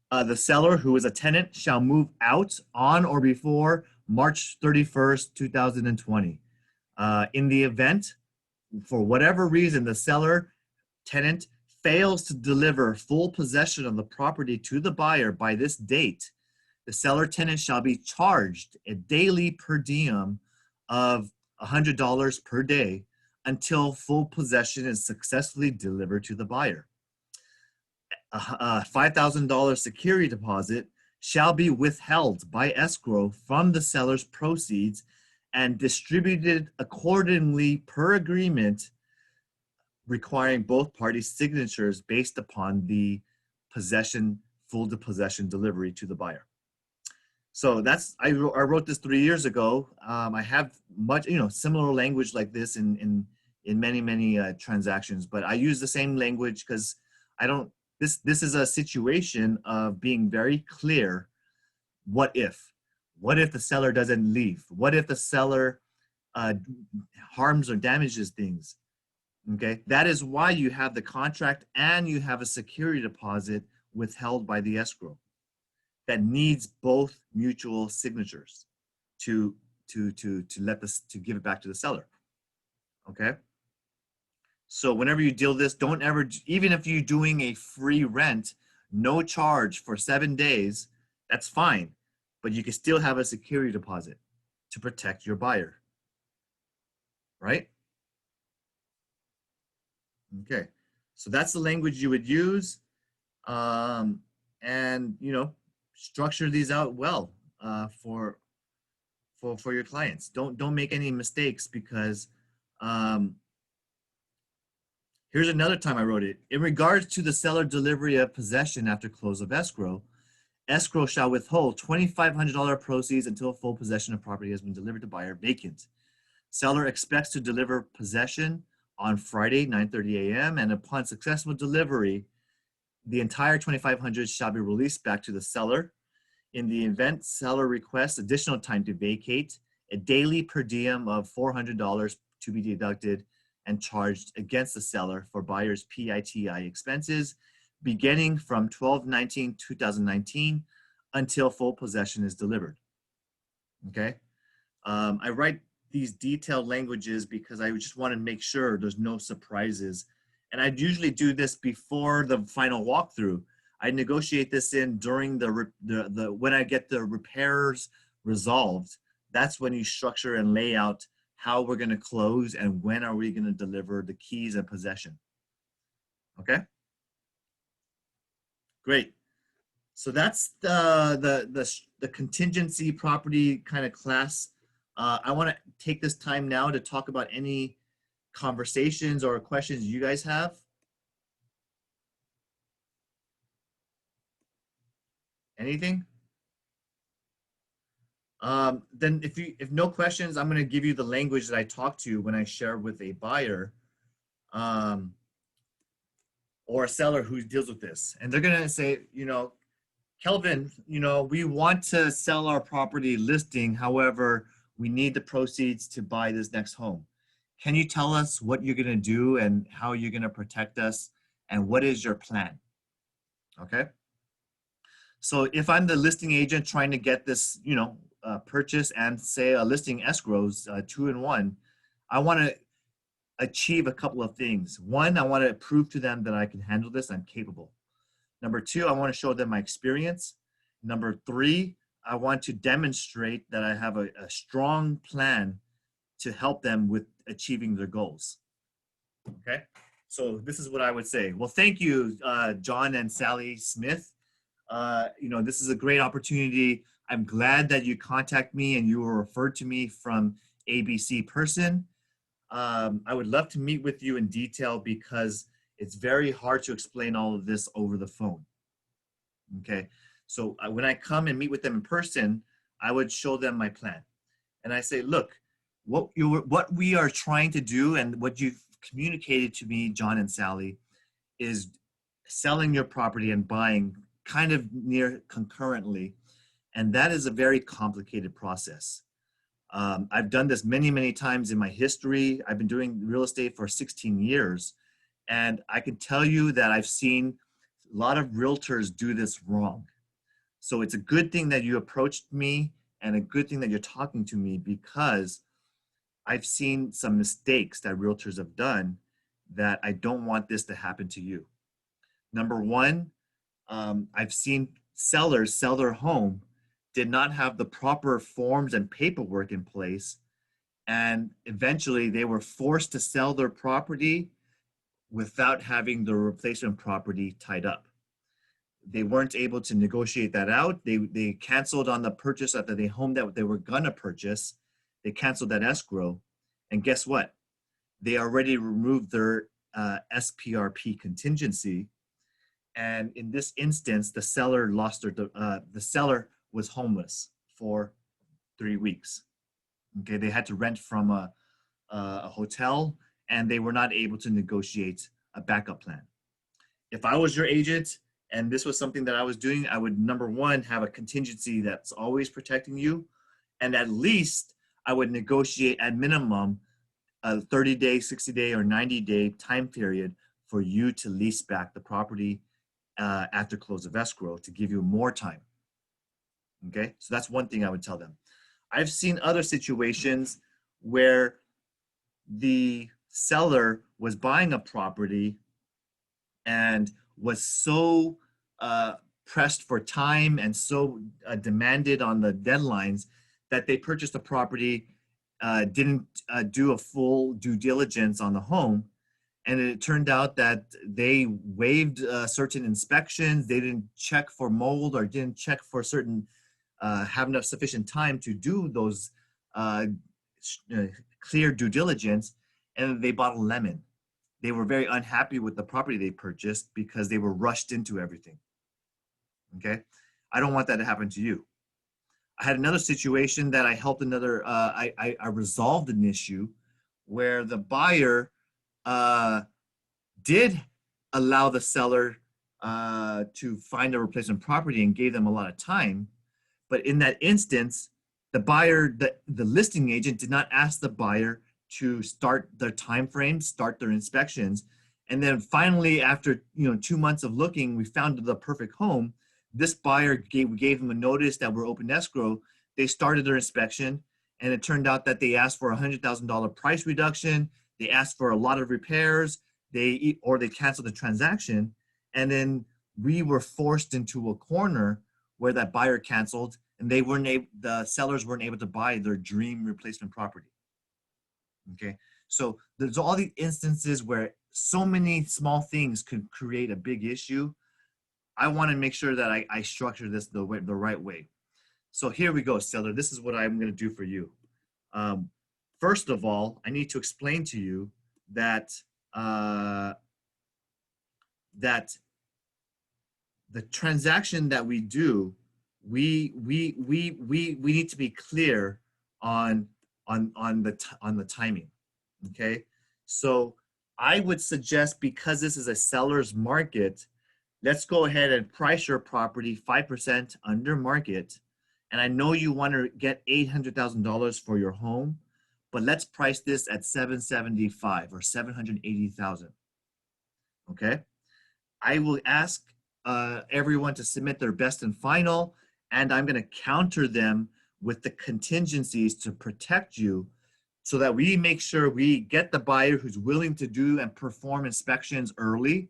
the seller who is a tenant shall move out on or before March 31st, 2020. In the event, for whatever reason, the seller tenant fails to deliver full possession of the property to the buyer by this date, the seller tenant shall be charged a daily per diem of $100 per day until full possession is successfully delivered to the buyer. A $5,000 security deposit shall be withheld by escrow from the seller's proceeds and distributed accordingly per agreement, requiring both parties' signatures based upon the full possession delivery to the buyer. So I wrote this 3 years ago. I have much, similar language like this in many transactions, but I use the same language because this is a situation of being very clear. What if the seller doesn't leave? What if the seller harms or damages things? Okay, that is why you have the contract and you have a security deposit withheld by the escrow that needs both mutual signatures to give it back to the seller. Okay. So whenever you deal this, don't ever, even if you're doing a free rent, no charge for 7 days, that's fine. But you can still have a security deposit to protect your buyer. Right? Okay. So that's the language you would use. And, you know, structure these out well for your clients. Don't make any mistakes, because here's another time I wrote it. In regards to the seller delivery of possession after close of escrow, escrow shall withhold $2,500 proceeds until full possession of property has been delivered to buyer vacant. Seller expects to deliver possession on Friday, 9:30 a.m. and upon successful delivery, the entire $2,500 shall be released back to the seller. In the event seller requests additional time to vacate, a daily per diem of $400 to be deducted and charged against the seller for buyer's PITI expenses beginning from 12/19/2019 until full possession is delivered. Okay. I write these detailed languages because I just want to make sure there's no surprises. And I usually do this before the final walkthrough. I negotiate this in during the when I get the repairs resolved. That's when you structure and lay out how we're going to close and when are we going to deliver the keys and possession. Okay. Great. So that's the contingency property kind of class. I want to take this time now to talk about any conversations or questions you guys have. Anything? Then if no questions, I'm going to give you the language that I talk to when I share with a buyer or a seller who deals with this. And they're going to say, you know, Kelvin, you know, we want to sell our property listing. However, we need the proceeds to buy this next home. Can you tell us what you're going to do and how you're going to protect us? And what is your plan? Okay. So if I'm the listing agent trying to get this, you know, purchase and say a listing escrows 2-in-1, I want to achieve a couple of things. One, I want to prove to them that I can handle this. I'm capable. Number two, I want to show them my experience. Number three, I want to demonstrate that I have a strong plan to help them with achieving their goals. Okay, so this is what I would say. Well, thank you, John and Sally Smith. You know, this is a great opportunity. I'm glad that you contact me and you were referred to me from ABC person. I would love to meet with you in detail because it's very hard to explain all of this over the phone. Okay, so when I come and meet with them in person, I would show them my plan. And I say, look, what we are trying to do and what you've communicated to me, John and Sally, is selling your property and buying kind of near concurrently. And that is a very complicated process. I've done this many, many times in my history. I've been doing real estate for 16 years. And I can tell you that I've seen a lot of realtors do this wrong. So it's a good thing that you approached me and a good thing that you're talking to me, because I've seen some mistakes that realtors have done that I don't want this to happen to you. Number one, I've seen sellers sell their home, did not have the proper forms and paperwork in place, and eventually they were forced to sell their property without having the replacement property tied up. They weren't able to negotiate that out. They canceled on the purchase of the home that they were gonna purchase. They canceled that escrow, and guess what? They already removed their SPRP contingency, and in this instance, the seller lost their. The seller was homeless for 3 weeks. Okay, they had to rent from a hotel, and they were not able to negotiate a backup plan. If I was your agent and this was something that I was doing, I would, number one, have a contingency that's always protecting you. And at least I would negotiate at minimum a 30-day, 60-day, or 90-day time period for you to lease back the property after close of escrow to give you more time. Okay, so that's one thing I would tell them. I've seen other situations where the seller was buying a property and was so pressed for time and so demanded on the deadlines that they purchased a property, didn't do a full due diligence on the home, And it turned out that they waived certain inspections. They didn't check for mold or didn't check for certain, have enough sufficient time to do those uh, clear due diligence, and they bought a lemon. They were very unhappy with the property they purchased because they were rushed into everything. Okay, I don't want that to happen to you. I had another situation that I helped another. I resolved an issue where the buyer uh, did allow the seller to find a replacement property and gave them a lot of time. But in that instance, the buyer, the listing agent did not ask the buyer to start their time frame, start their inspections. And then finally, after 2 months of looking, we found the perfect home. This buyer gave them a notice that we're open escrow. They started their inspection, and it turned out that they asked for a $100,000 price reduction. They asked for a lot of repairs. They canceled the transaction, and then we were forced into a corner where that buyer canceled, and the sellers weren't able to buy their dream replacement property. Okay, so there's all these instances where so many small things could create a big issue. I want to make sure that I structure this the right way. So here we go, seller. This is what I'm going to do for you. First of all, I need to explain to you that that the transaction that we do, we need to be clear on the timing. Okay, so I would suggest, because this is a seller's market, let's go ahead and price your property 5% under market. And I know you want to get $800,000 for your home, but let's price this at $775,000 or $780,000. Okay, I will ask everyone to submit their best and final, and I'm going to counter them with the contingencies to protect you, so that we make sure we get the buyer who's willing to do and perform inspections early,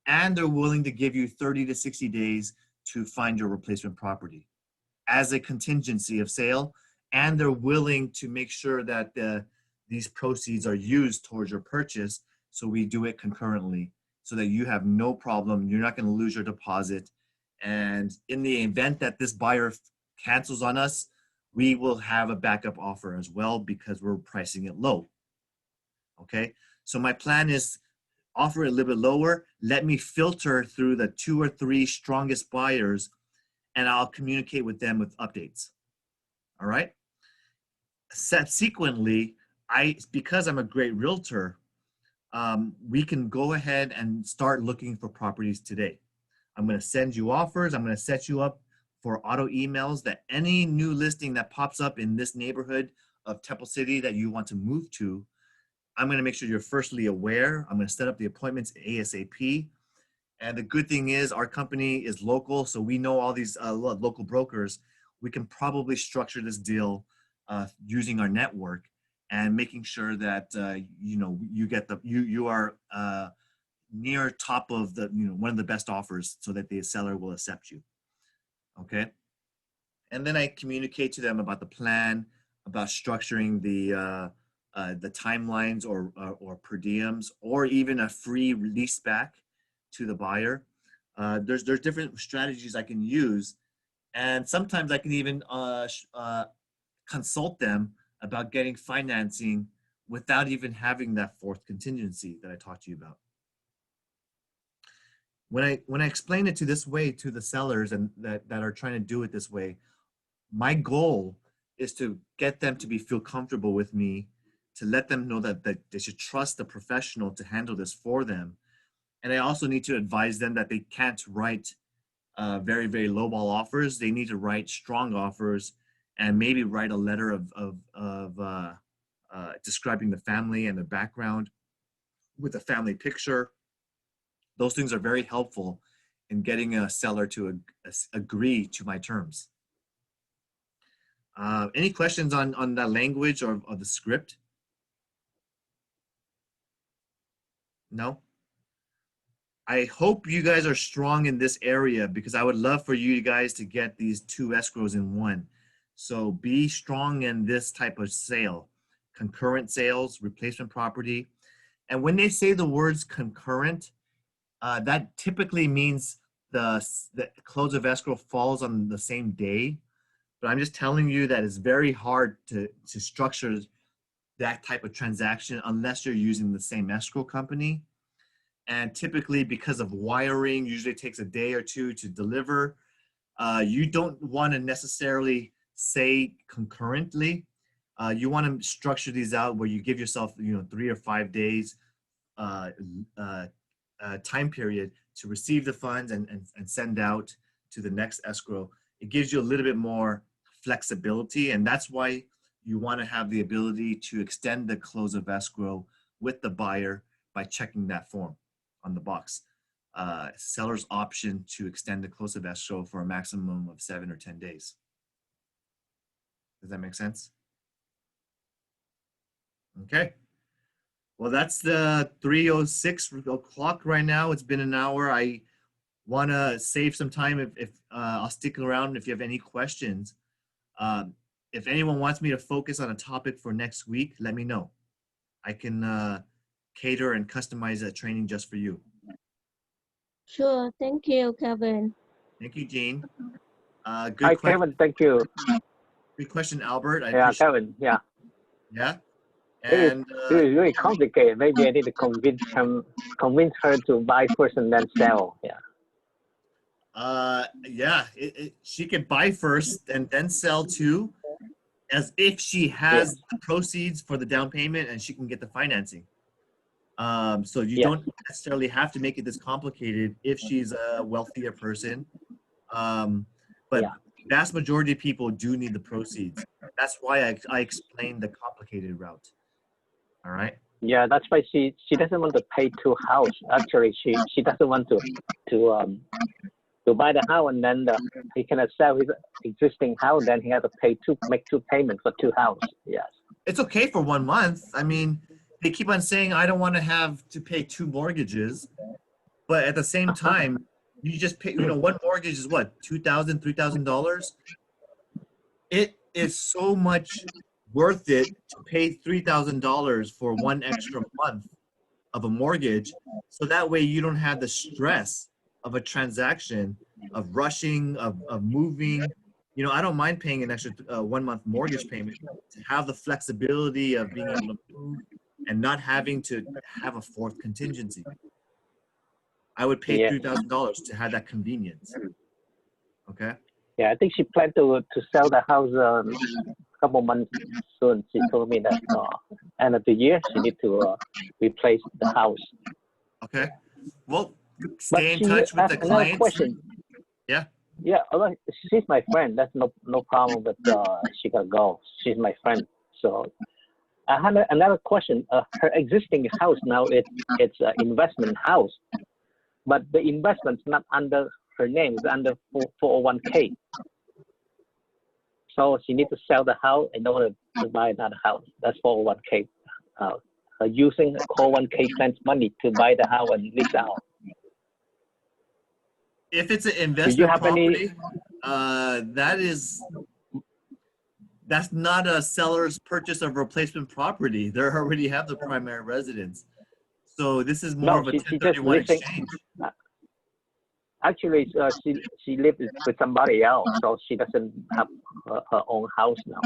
and they're willing to give you 30 to 60 days to find your replacement property as a contingency of sale, and they're willing to make sure that these proceeds are used towards your purchase, so we do it concurrently so that you have no problem. You're not going to lose your deposit. And in the event that this buyer cancels on us, we will have a backup offer as well, because we're pricing it low. Okay, so my plan is offer it a little bit lower. Let me filter through the 2 or 3 strongest buyers, and I'll communicate with them with updates. All right. Subsequently, because I'm a great realtor, we can go ahead and start looking for properties today. I'm going to send you offers. I'm going to set you up for auto emails that any new listing that pops up in this neighborhood of Temple City that you want to move to, I'm going to make sure you're firstly aware. I'm going to set up the appointments ASAP. And the good thing is our company is local, so we know all these local brokers. We can probably structure this deal using our network and making sure that you are near top of the one of the best offers, so that the seller will accept you. Okay, and then I communicate to them about the plan, about structuring the timelines or per diems, or even a free lease back to the buyer. There's different strategies I can use, and sometimes I can even consult them about getting financing without even having that 4th contingency that I talked to you about. When I explain it to this way to the sellers and that are trying to do it this way, my goal is to get them to feel comfortable with me, to let them know that they should trust the professional to handle this for them. And I also need to advise them that they can't write very, very lowball offers. They need to write strong offers, and maybe write a letter of describing the family and the background with a family picture. Those things are very helpful in getting a seller to agree to my terms. Any questions on that language or the script? No? I hope you guys are strong in this area, because I would love for you guys to get these 2 escrows in one. So be strong in this type of sale: concurrent sales, replacement property. And when they say the words concurrent, that typically means the close of escrow falls on the same day. But I'm just telling you that it's very hard to structure that type of transaction unless you're using the same escrow company. And typically, because of wiring, usually it takes a day or two to deliver. You don't want to necessarily say concurrently. You want to structure these out where you give yourself, 3 or 5 days time period to receive the funds and send out to the next escrow. It gives you a little bit more flexibility, and that's why you want to have the ability to extend the close of escrow with the buyer by checking that form on the box. Seller's option to extend the close of escrow for a maximum of 7 or 10 days. Does that make sense? Okay. Well, that's the 3:06 o'clock right now. It's been an hour. I want to save some time if I'll stick around if you have any questions. If anyone wants me to focus on a topic for next week, let me know. I can cater and customize a training just for you. Sure. Thank you, Kevin. Thank you, Jean. Good Hi, question. Kevin. Thank you. Good question, Albert. I Yeah, appreciate Kevin. Yeah. Yeah. It is really complicated. Maybe I need to convince her to buy first and then sell. Yeah. Yeah. She could buy first and then sell too, as if she has the proceeds for the down payment and she can get the financing. So you don't necessarily have to make it this complicated if she's a wealthier person. But vast majority of people do need the proceeds. That's why I explained the complicated route. All right. Yeah, that's why she doesn't want to pay 2 houses. Actually, she doesn't want to buy the house and then he cannot sell his existing house. Then he has to make 2 payments for 2 houses. Yes. It's okay for 1 month. I mean, they keep on saying I don't want to have to pay 2 mortgages, but at the same time, you just pay. One mortgage is what, $2,000, $3,000. It is so much worth it to pay $3,000 for 1 extra month of a mortgage, so that way you don't have the stress of a transaction, of rushing, of moving. I don't mind paying an extra 1 month mortgage payment to have the flexibility of being able to move and not having to have a 4th contingency. I would pay $3,000 to have that convenience. Okay. Yeah, I think she planned to sell the house a couple months soon. She told me that end of the year she need to replace the house. Okay. Well, stay in touch with the clients. Question. Yeah. Yeah, she's my friend. That's no problem. But she gotta go. She's my friend. So I have another question. Her existing house now it's an investment house, but the investment's not under her name. It's under 401k. So she needs to sell the house in order to buy another house. That's 401k. Using 401k plans money to buy the house and lease out. If it's an investment property, that's not a seller's purchase of replacement property. They already have the primary residence. So this is more of a 1031 exchange. Actually, she lives with somebody else, so she doesn't have her own house now.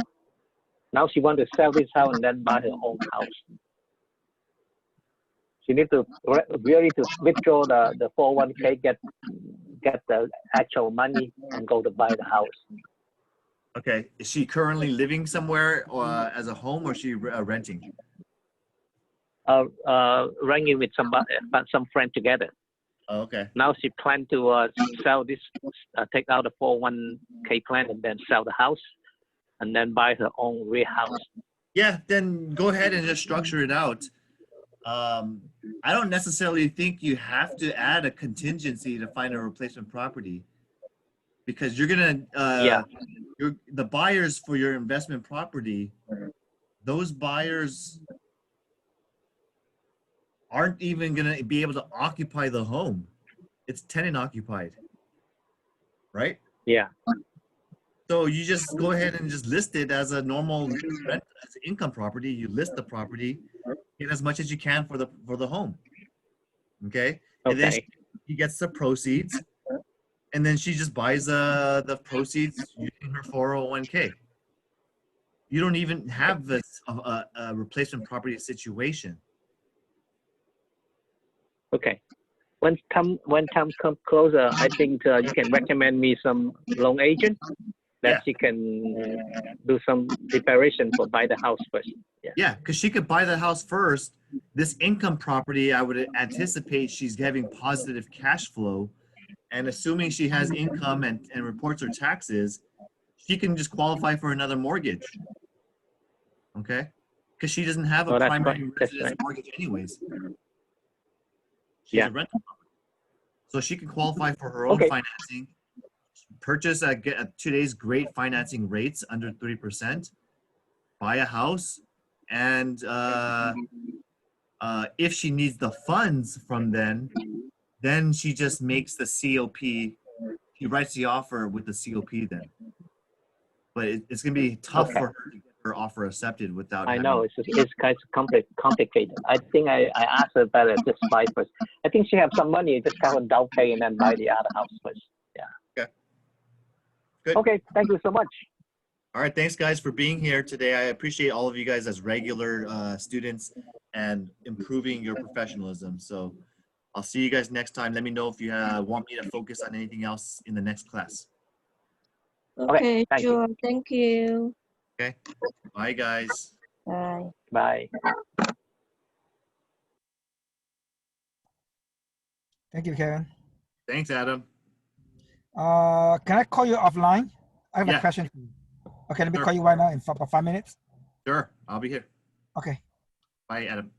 Now she wants to sell this house and then buy her own house. She needs to really to withdraw the 401k, get the actual money, and go to buy the house. Okay. Is she currently living somewhere as a home, or is she renting? Renting with some friend together. Oh, okay. Now she plans to sell this, take out the 401k plan, and then sell the house, and then buy her own real house. Yeah, then go ahead and just structure it out. I don't necessarily think you have to add a contingency to find a replacement property, because you're gonna the buyers for your investment property, those buyers aren't even gonna be able to occupy the home. It's tenant occupied, right? Yeah. So you just go ahead and just list it as a normal rent, as an income property. You list the property, get as much as you can for the home. Okay. And then Okay. she gets the proceeds, and then she just buys the proceeds using her 401k. You don't even have this a replacement property situation. Okay. When time comes closer, I think you can recommend me some loan agent that Yeah. she can do some preparation for buy the house first. Yeah. Yeah, because she could buy the house first. This income property, I would anticipate she's having positive cash flow. And assuming she has income and reports her taxes, she can just qualify for another mortgage. Okay? Because she doesn't have a Oh, that's primary right. That's residence right. mortgage anyways. She's Yeah. a rental property. So she can qualify for her own Okay. financing, purchase today's great financing rates under 3%, buy a house, and if she needs the funds from then she just makes the COP. She writes the offer with the COP then. But it's going to be tough Okay. for her to get her offer accepted without I having. know it's kind of complicated. I think I asked her better just buy first. I think she have some money, just kind of down pay and then buy the other house first. Yeah. Okay. Good. Okay. Thank you so much. All right. Thanks, guys, for being here today. I appreciate all of you guys as regular students and improving your professionalism. So I'll see you guys next time. Let me know if you want me to focus on anything else in the next class. Okay, thank you. sure. Thank you. Okay. Bye, guys. Bye. Bye. Thank you, Kevin. Thanks, Adam. Can I call you offline? I have Yeah. a question for you. Okay, let me Sure. call you right now in 5 minutes. Sure. I'll be here. Okay. Bye, Adam.